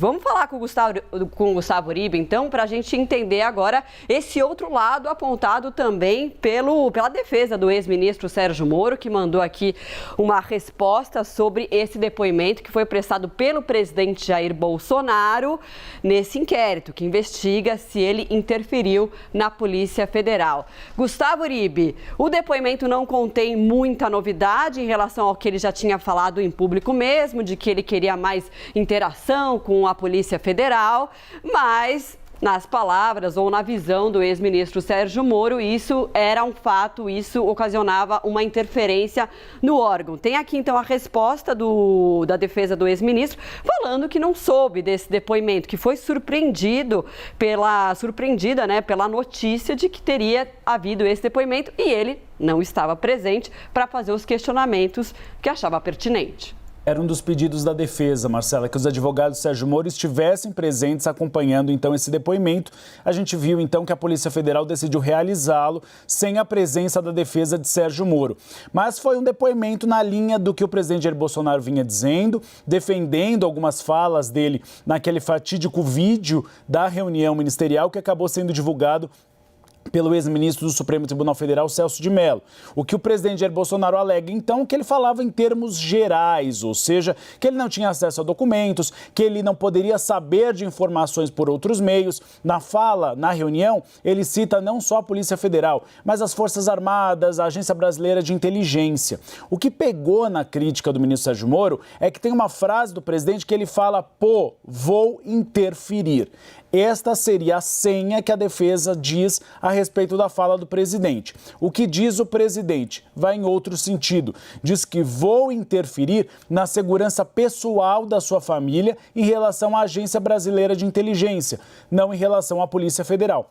Vamos falar com o Gustavo Uribe, então, para a gente entender agora esse outro lado apontado também pela defesa do ex-ministro Sérgio Moro, que mandou aqui uma resposta sobre esse depoimento que foi prestado pelo presidente Jair Bolsonaro nesse inquérito, que investiga se ele interferiu na Polícia Federal. Gustavo Uribe, o depoimento não contém muita novidade em relação ao que ele já tinha falado em público mesmo, de que ele queria mais interação com a Polícia Federal, mas nas palavras ou na visão do ex-ministro Sérgio Moro, isso era um fato, isso ocasionava uma interferência no órgão. Tem aqui então a resposta da defesa do ex-ministro, falando que não soube desse depoimento, que foi surpreendida pela notícia de que teria havido esse depoimento e ele não estava presente para fazer os questionamentos que achava pertinente. Era um dos pedidos da defesa, Marcela, que os advogados Sérgio Moro estivessem presentes acompanhando, então, esse depoimento. A gente viu, então, que a Polícia Federal decidiu realizá-lo sem a presença da defesa de Sérgio Moro. Mas foi um depoimento na linha do que o presidente Jair Bolsonaro vinha dizendo, defendendo algumas falas dele naquele fatídico vídeo da reunião ministerial que acabou sendo divulgado pelo ex-ministro do Supremo Tribunal Federal, Celso de Mello. O que o presidente Jair Bolsonaro alega, então, que ele falava em termos gerais, ou seja, que ele não tinha acesso a documentos, que ele não poderia saber de informações por outros meios. Na fala, na reunião, ele cita não só a Polícia Federal, mas as Forças Armadas, a Agência Brasileira de Inteligência. O que pegou na crítica do ministro Sérgio Moro é que tem uma frase do presidente que ele fala, vou interferir. Esta seria a senha que a defesa diz a respeito da fala do presidente. O que diz o presidente vai em outro sentido. Diz que vou interferir na segurança pessoal da sua família em relação à Agência Brasileira de Inteligência, não em relação à Polícia Federal.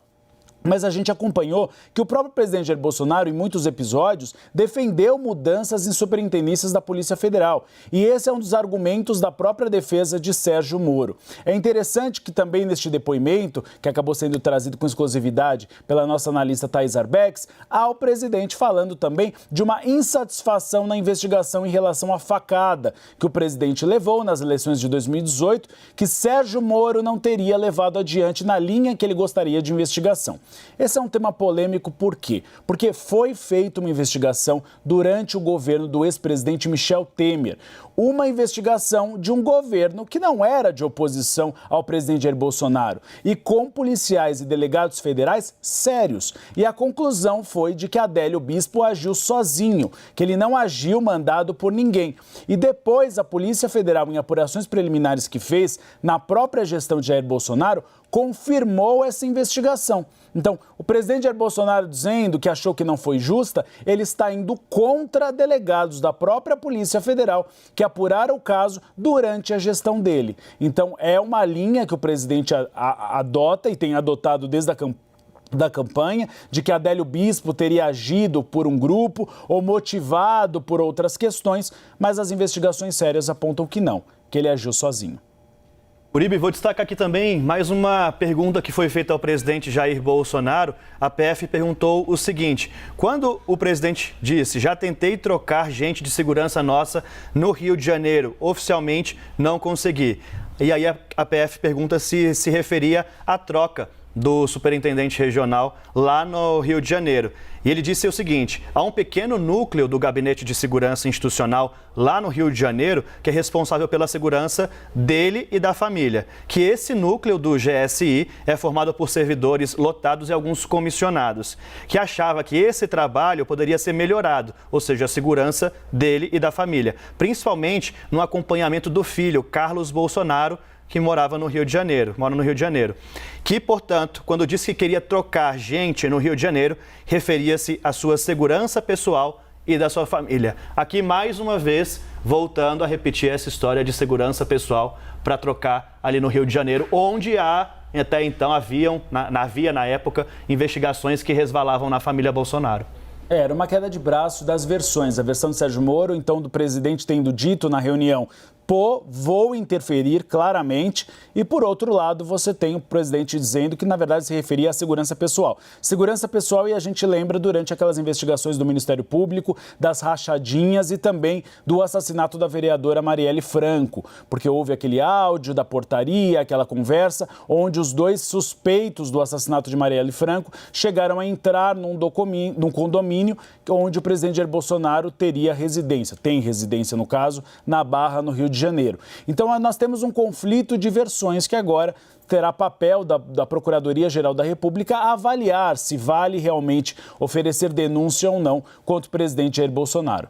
Mas a gente acompanhou que o próprio presidente Jair Bolsonaro, em muitos episódios, defendeu mudanças em superintendências da Polícia Federal. E esse é um dos argumentos da própria defesa de Sérgio Moro. É interessante que também neste depoimento, que acabou sendo trazido com exclusividade pela nossa analista Thaís Arbex, há o presidente falando também de uma insatisfação na investigação em relação à facada que o presidente levou nas eleições de 2018, que Sérgio Moro não teria levado adiante na linha que ele gostaria de investigação. Esse é um tema polêmico por quê? Porque foi feita uma investigação durante o governo do ex-presidente Michel Temer. Uma investigação de um governo que não era de oposição ao presidente Jair Bolsonaro e com policiais e delegados federais sérios. E a conclusão foi de que Adélio Bispo agiu sozinho, que ele não agiu mandado por ninguém. E depois a Polícia Federal, em apurações preliminares que fez na própria gestão de Jair Bolsonaro, confirmou essa investigação. Então, o presidente Jair Bolsonaro dizendo que achou que não foi justa, ele está indo contra delegados da própria Polícia Federal que apuraram o caso durante a gestão dele. Então, é uma linha que o presidente adota e tem adotado desde da campanha, de que Adélio Bispo teria agido por um grupo ou motivado por outras questões, mas as investigações sérias apontam que não, que ele agiu sozinho. Uribe, vou destacar aqui também mais uma pergunta que foi feita ao presidente Jair Bolsonaro. A PF perguntou o seguinte: quando o presidente disse, já tentei trocar gente de segurança nossa no Rio de Janeiro, oficialmente não consegui. E aí a PF pergunta se referia à troca do superintendente regional lá no Rio de Janeiro. E ele disse o seguinte: há um pequeno núcleo do Gabinete de Segurança Institucional lá no Rio de Janeiro que é responsável pela segurança dele e da família. Que esse núcleo do GSI é formado por servidores lotados e alguns comissionados. Que achava que esse trabalho poderia ser melhorado, ou seja, a segurança dele e da família. Principalmente no acompanhamento do filho, Carlos Bolsonaro, que mora no Rio de Janeiro. Que, portanto, quando disse que queria trocar gente no Rio de Janeiro, referia-se à sua segurança pessoal e da sua família. Aqui, mais uma vez, voltando a repetir essa história de segurança pessoal para trocar ali no Rio de Janeiro, onde até então havia na época investigações que resvalavam na família Bolsonaro. Era uma queda de braço das versões. A versão de Sérgio Moro, então, do presidente tendo dito na reunião vou interferir claramente, e por outro lado você tem o presidente dizendo que na verdade se referia à segurança pessoal. Segurança pessoal, e a gente lembra durante aquelas investigações do Ministério Público, das rachadinhas e também do assassinato da vereadora Marielle Franco, porque houve aquele áudio da portaria, aquela conversa, onde os dois suspeitos do assassinato de Marielle Franco chegaram a entrar num condomínio onde o presidente Jair Bolsonaro teria residência, tem residência no caso, na Barra, no Rio de Janeiro. Então nós temos um conflito de versões que agora terá papel da Procuradoria-Geral da República a avaliar se vale realmente oferecer denúncia ou não contra o presidente Jair Bolsonaro.